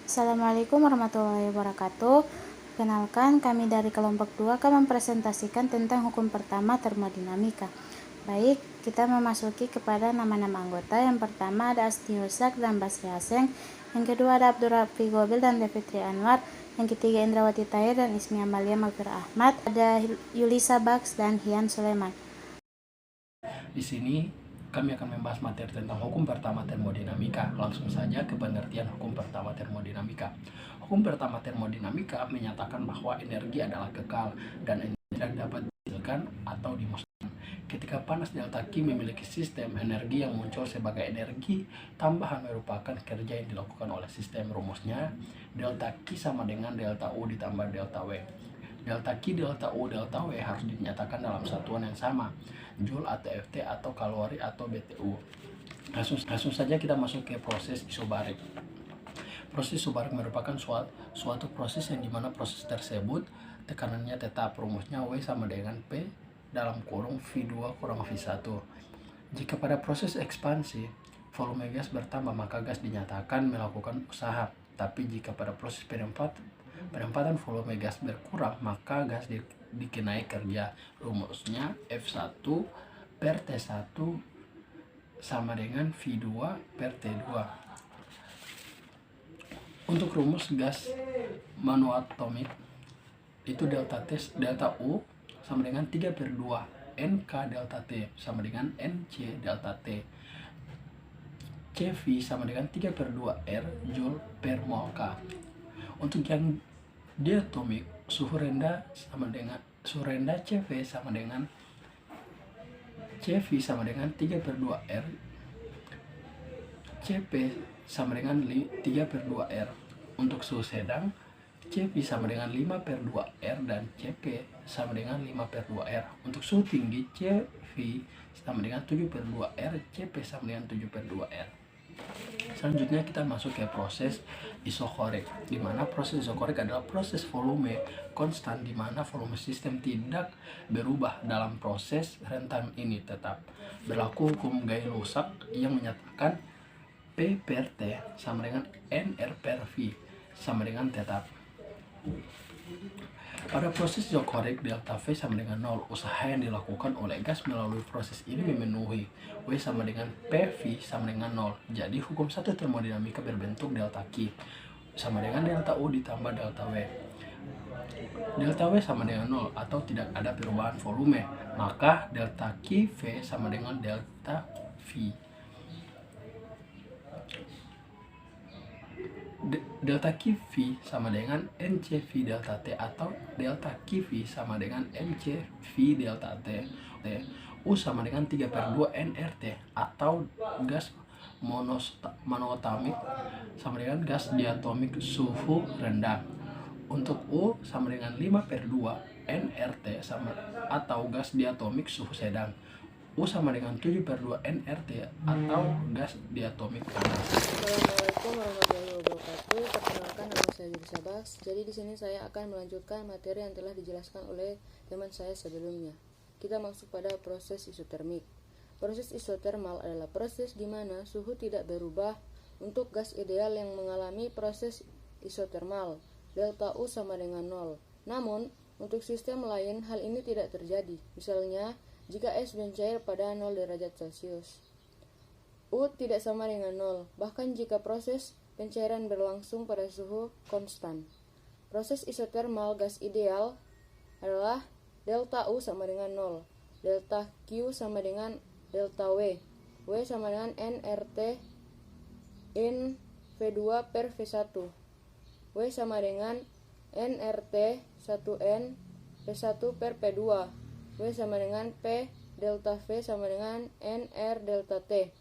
Assalamualaikum warahmatullahi wabarakatuh. Kenalkan, kami dari kelompok 2 akan mempresentasikan tentang hukum pertama termodinamika. Baik, kita memasuki kepada nama-nama anggota. Yang pertama ada Asti Husak dan Basri Haseng. Yang kedua ada Abdul Rafi Gobil dan Devitri Anwar. Yang ketiga Indrawati Tahir dan Ismi Amalia Magfirah Ahmad. Ada Yulisa Baks dan Hian Suleman. Di sini kami akan membahas materi tentang hukum pertama termodinamika. Langsung saja ke pengertian hukum pertama termodinamika. Hukum pertama termodinamika menyatakan bahwa energi adalah kekal dan energi tidak dapat dihasilkan atau dimusnahkan. Ketika panas delta Q memiliki sistem, energi yang muncul sebagai energi tambahan merupakan kerja yang dilakukan oleh sistem. Rumusnya, delta Q sama dengan delta U ditambah delta W. Delta Q, delta U, delta W harus dinyatakan dalam satuan yang sama, Joule atau FT atau kalori atau BTU. Langsung saja kita masuk ke proses isobarik. Proses isobarik merupakan suatu proses yang dimana proses tersebut tekanannya tetap. Rumusnya W sama dengan P dalam kurung V2 kurang V1. Jika pada proses ekspansi volume gas bertambah, maka gas dinyatakan melakukan usaha. Tapi jika pada proses penempatan volume gas berkurang, maka gas dikenai kerja. Rumusnya F1 per T1 sama dengan V2 per T2. Untuk rumus gas monoatomik itu delta U sama dengan 3 per 2 NK delta T sama dengan NC delta T. CV sama dengan 3 per 2 R Joule per mol K. Untuk yang diatomik, suhu rendah CV sama dengan 3 per 2 R, CP sama dengan 3 per 2 R. Untuk suhu sedang, CV sama dengan 5 per 2 R dan CP sama dengan 5 per 2 R. Untuk suhu tinggi, CV sama dengan 7 per 2 R, CP sama dengan 7 per 2 R. Selanjutnya kita masuk ke proses isokorik, di mana proses isokorik adalah proses volume konstan di mana volume sistem tidak berubah. Dalam proses rentan ini tetap berlaku hukum Gay-Lussac yang menyatakan P per T sama dengan NR per V sama dengan tetap. Pada proses isokorik, delta V sama dengan 0. Usaha yang dilakukan oleh gas melalui proses ini memenuhi. W sama dengan PV sama dengan 0. Jadi hukum satu termodinamika berbentuk delta Q sama dengan delta U ditambah delta W. Delta W sama dengan 0 atau tidak ada perubahan volume, maka delta Q V sama dengan delta V. Delta QV sama dengan NCV delta T atau delta QV sama dengan NCV delta T. U sama dengan 3 per 2 nRT atau gas monoatomik sama dengan gas diatomik suhu rendah. Untuk U sama dengan 5 per 2 nRT sama atau gas diatomik suhu sedang. U sama dengan 7 per 2 nRT atau gas diatomik panas. Assalamualaikum warahmatullahi wabarakatuh. Perkenalkan, nama saya Yulisa Baks. Jadi di sini saya akan melanjutkan materi yang telah dijelaskan oleh teman saya sebelumnya. Kita masuk pada proses isotermik. Proses isotermal adalah proses di mana suhu tidak berubah untuk gas ideal yang mengalami proses isotermal. Delta U sama dengan 0. Namun, untuk sistem lain hal ini tidak terjadi. Misalnya, jika es mencair pada 0 derajat Celcius. U tidak sama dengan 0, bahkan jika proses pencairan berlangsung pada suhu konstan. Proses isotermal gas ideal adalah delta U sama dengan 0, delta Q sama dengan delta W, W sama dengan nRT in V2 per V1, W sama dengan nRT 1N V1 per P2, W sama dengan P delta V sama dengan NR delta T.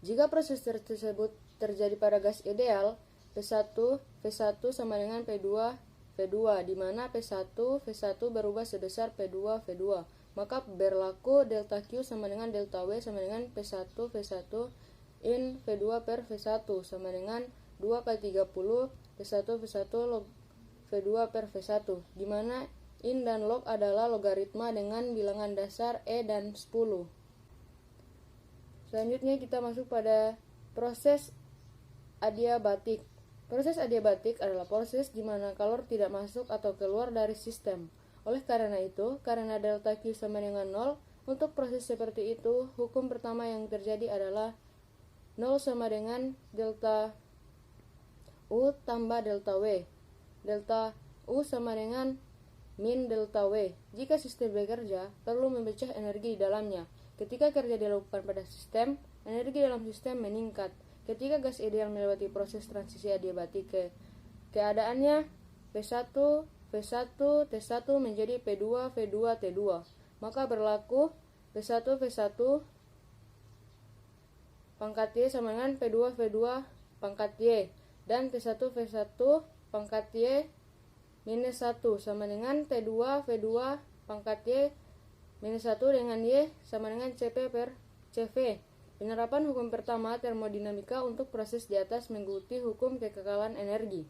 Jika proses tersebut terjadi pada gas ideal, P1 V1 sama dengan P2 V2, di mana P1 V1 berubah sebesar P2 V2, maka berlaku delta Q sama dengan delta W sama dengan P1 V1 in V2 per V1 sama dengan 2 per 30 P1 V1 log V2 per V1, di mana in dan log adalah logaritma dengan bilangan dasar E dan 10. Selanjutnya kita masuk pada proses adiabatik. Proses adiabatik adalah proses di mana kalor tidak masuk atau keluar dari sistem. Oleh karena itu, karena delta Q sama dengan 0, untuk proses seperti itu, hukum pertama yang terjadi adalah 0 sama dengan delta U tambah delta W. Delta U sama dengan min delta W. Jika sistem bekerja, perlu memecah energi di dalamnya. Ketika kerja dilakukan pada sistem, energi dalam sistem meningkat. Ketika gas ideal melewati proses transisi adiabatik keadaannya P1, V1, T1 menjadi P2, V2, T2. Maka berlaku P1, V1 pangkat Y sama dengan P2, V2 pangkat Y. Dan T1, V1 pangkat Y minus 1 sama dengan T2, V2 pangkat Y minus 1 dengan Y sama dengan CP per CV. Penerapan hukum pertama termodinamika untuk proses di atas mengikuti hukum kekekalan energi.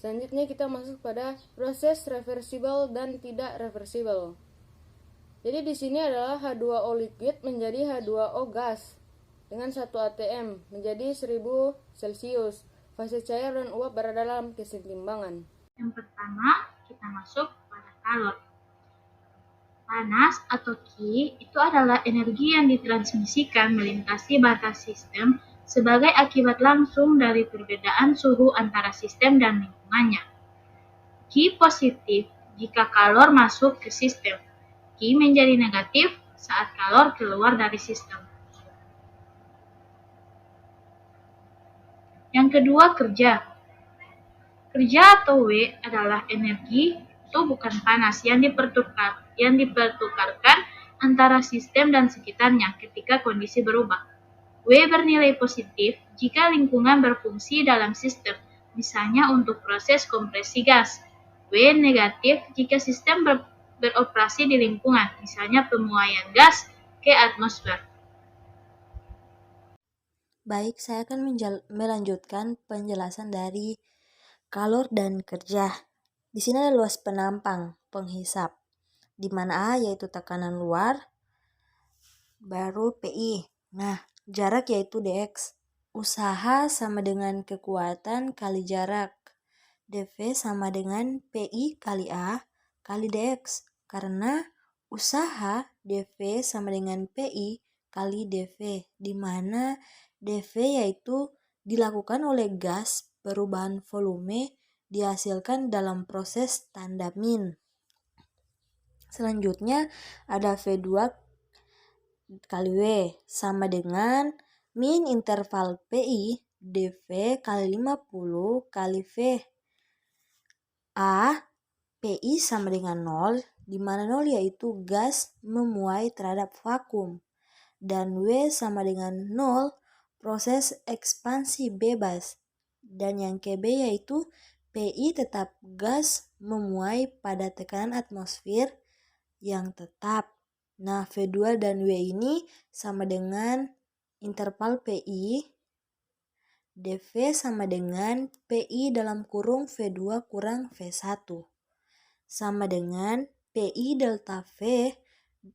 Selanjutnya kita masuk pada proses reversible dan tidak reversible. Jadi di sini adalah H2O liquid menjadi H2O gas dengan 1 atm menjadi 1000 Celcius. Fase cair dan uap berada dalam keseimbangan. Yang pertama, kita masuk pada kalor. Panas atau Q itu adalah energi yang ditransmisikan melintasi batas sistem sebagai akibat langsung dari perbedaan suhu antara sistem dan lingkungannya. Q positif jika kalor masuk ke sistem. Q menjadi negatif saat kalor keluar dari sistem. Yang kedua, kerja. Kerja atau W adalah energi, itu bukan panas, yang dipertukarkan antara sistem dan sekitarnya ketika kondisi berubah. W bernilai positif jika lingkungan berfungsi dalam sistem, misalnya untuk proses kompresi gas. W negatif jika sistem beroperasi di lingkungan, misalnya pemuaian gas ke atmosfer. Baik, saya akan melanjutkan penjelasan dari kalor dan kerja. Di sini ada luas penampang, penghisap, di mana A yaitu tekanan luar, baru PI. Nah, jarak yaitu dx. Usaha sama dengan kekuatan kali jarak. dV sama dengan PI kali A kali dx. Karena usaha dV sama dengan PI kali dV, di mana dV yaitu dilakukan oleh gas perubahan volume dihasilkan dalam proses tanda min. Selanjutnya ada V2 kali W sama dengan min interval PI dV kali 50 kali V. A, PI sama dengan 0, di mana 0 yaitu gas memuai terhadap vakum. Dan W sama dengan 0, proses ekspansi bebas. Dan yang ke B yaitu PI tetap gas memuai pada tekanan atmosfer yang tetap. Nah, V2 dan W ini sama dengan interval PI, dV sama dengan PI dalam kurung V2 kurang V1. Sama dengan PI delta V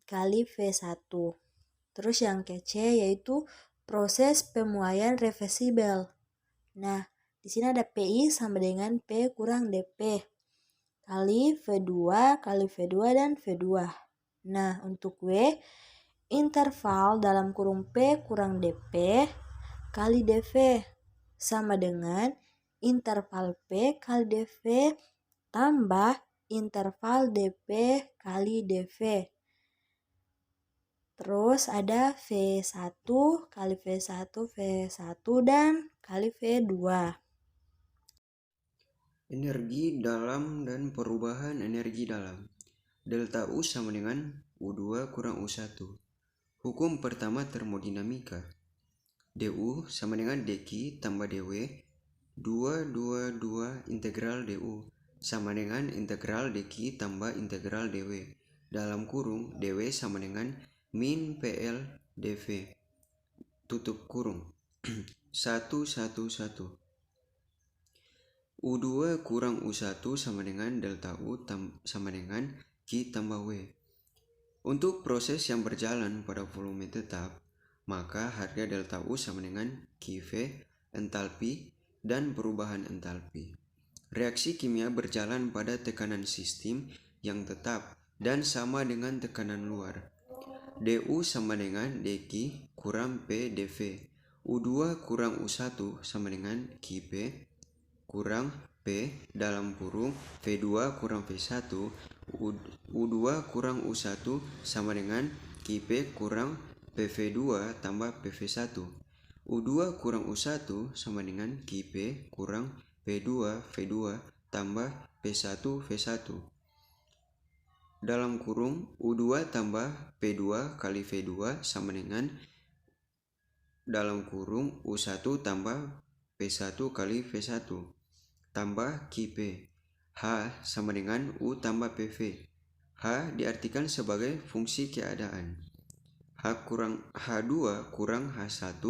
kali V1. Terus yang ke C yaitu proses pemuaian reversibel. Nah, di sini ada PI sama dengan P kurang dP kali V2 kali V2 dan V2. Nah, untuk W, interval dalam kurung P kurang dP kali dV sama dengan interval P kali dV tambah interval dP kali dV. Terus ada V1 kali V1, V1 dan kali V2. Energi dalam dan perubahan energi dalam. Delta U sama dengan U2 kurang U1. Hukum pertama termodinamika. DU sama dengan dQ tambah dW 2 integral DU sama dengan integral dQ tambah integral dW dalam kurung dW sama dengan min PL dV tutup kurung 1 U2 kurang U1 sama dengan delta U sama dengan Q tambah W. Untuk proses yang berjalan pada volume tetap, maka harga delta U sama dengan QV, entalpi, dan perubahan entalpi. Reaksi kimia berjalan pada tekanan sistem yang tetap dan sama dengan tekanan luar. Du sama dengan dq kurang P dV. U2 kurang U1 sama dengan Qp kurang P dalam kurung V2 kurang V1. U2 kurang U1 sama dengan Qp kurang PV2 tambah PV1. U2 kurang U1 sama dengan Qp kurang P2 V2 tambah P1 V1. Dalam kurung U2 tambah P2 kali V2 sama dengan dalam kurung U1 tambah P1 kali V1 tambah Qp. H sama dengan U tambah PV. H diartikan sebagai fungsi keadaan. H2 kurang H1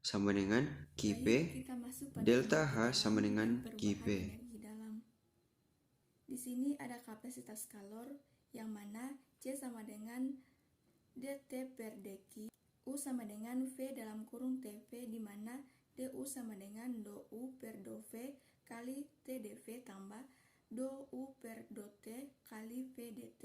sama dengan Qp. Delta H sama dengan Qp. Di sini ada kapasitas kalor yang mana C sama dengan dt per dq, U sama dengan V dalam kurung TV, di mana du sama dengan dou per dV kali T dV tambah dou per dT kali V dt.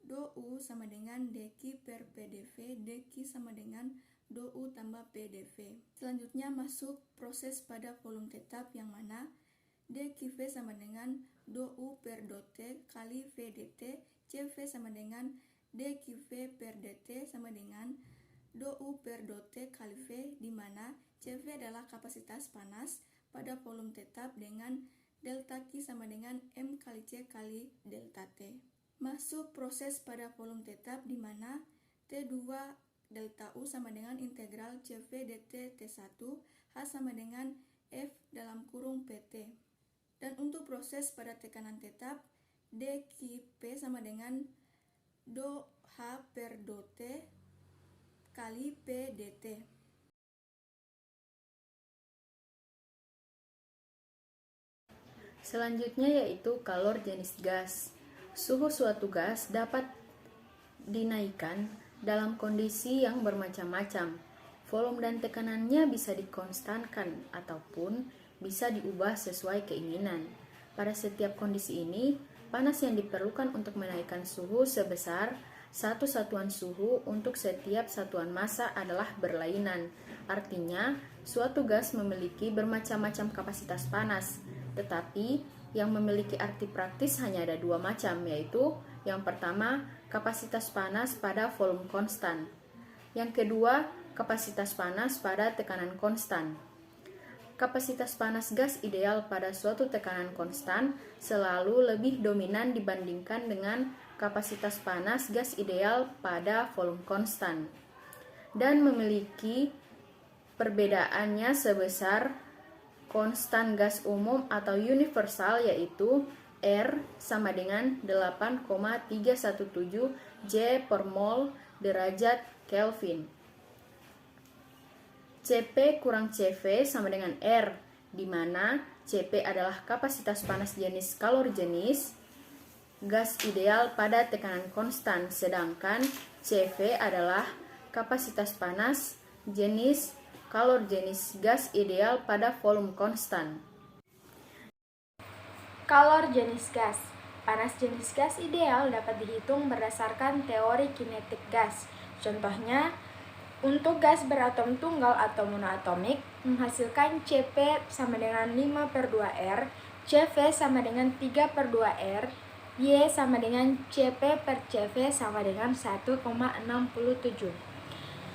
Dou sama dengan dq per pdV, dq sama dengan dou tambah pdV. Selanjutnya masuk proses pada volume tetap yang mana dqV sama dengan dou per dT kali V dt, CV sama dengan dqV per dt sama dengan dou per dT kali V, di mana CV adalah kapasitas panas pada volume tetap dengan delta Q sama dengan M kali C kali delta T. Masuk proses pada volume tetap di mana T2 delta U sama dengan integral CV dt T1, H sama dengan F dalam kurung PT. Dan untuk proses pada tekanan tetap, dqP sama dengan do H per do T kali P dt. Selanjutnya yaitu kalor jenis gas. Suhu suatu gas dapat dinaikkan dalam kondisi yang bermacam-macam. Volume dan tekanannya bisa dikonstankan ataupun bisa diubah sesuai keinginan. Pada setiap kondisi ini, panas yang diperlukan untuk menaikkan suhu sebesar satu satuan suhu untuk setiap satuan massa adalah berlainan. Artinya, suatu gas memiliki bermacam-macam kapasitas panas, tetapi yang memiliki arti praktis hanya ada dua macam, yaitu yang pertama, kapasitas panas pada volume konstan. Yang kedua, kapasitas panas pada tekanan konstan. Kapasitas panas gas ideal pada suatu tekanan konstan selalu lebih dominan dibandingkan dengan kapasitas panas gas ideal pada volume konstan, dan memiliki perbedaannya sebesar konstan gas umum atau universal, yaitu R sama dengan 8,317 J per mol derajat Kelvin. Cp kurang Cv sama dengan R, di mana Cp adalah kapasitas panas jenis kalor jenis gas ideal pada tekanan konstan, sedangkan Cv adalah kapasitas panas jenis kalor jenis gas ideal pada volume konstan. Kalor jenis gas. Panas jenis gas ideal dapat dihitung berdasarkan teori kinetik gas. Contohnya, untuk gas beratom tunggal atau monoatomik menghasilkan Cp sama dengan 5/2R, Cv sama dengan 3/2R, Y sama dengan Cp per Cv sama dengan 1,67.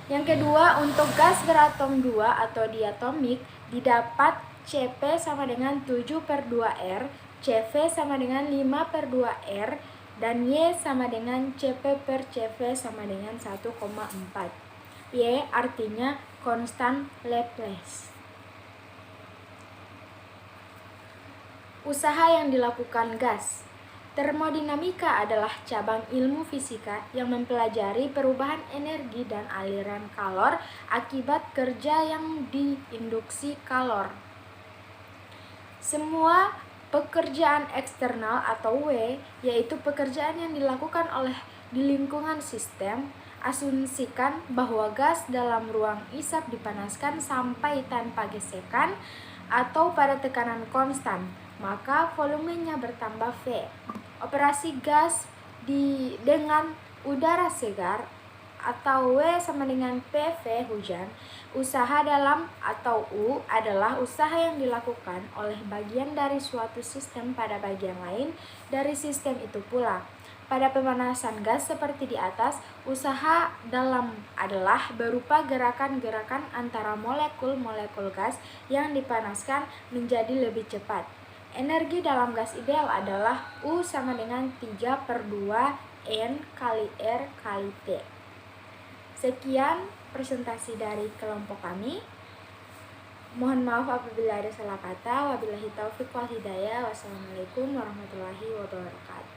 Yang kedua, untuk gas beratom 2 atau diatomik didapat Cp sama dengan 7/2R, Cv sama dengan 5/2R, dan Y sama dengan Cp per Cv sama dengan 1,4. Y artinya konstan Laplace. Usaha yang dilakukan gas. Termodinamika adalah cabang ilmu fisika yang mempelajari perubahan energi dan aliran kalor akibat kerja yang diinduksi kalor. Semua pekerjaan eksternal atau W, yaitu pekerjaan yang dilakukan di lingkungan sistem. Asumsikan bahwa gas dalam ruang isap dipanaskan sampai tanpa gesekan atau pada tekanan konstan, maka volumenya bertambah V. Operasi gas dengan udara segar atau W sama dengan PV hujan. Usaha dalam atau U adalah usaha yang dilakukan oleh bagian dari suatu sistem pada bagian lain dari sistem itu pula. Pada pemanasan gas seperti di atas, usaha dalam adalah berupa gerakan-gerakan antara molekul-molekul gas yang dipanaskan menjadi lebih cepat. Energi dalam gas ideal adalah U sama dengan 3/2 N kali R kali T. Sekian presentasi dari kelompok kami. Mohon maaf apabila ada salah kata. Wabillahi taufiq wal hidayah. Wassalamualaikum warahmatullahi wabarakatuh.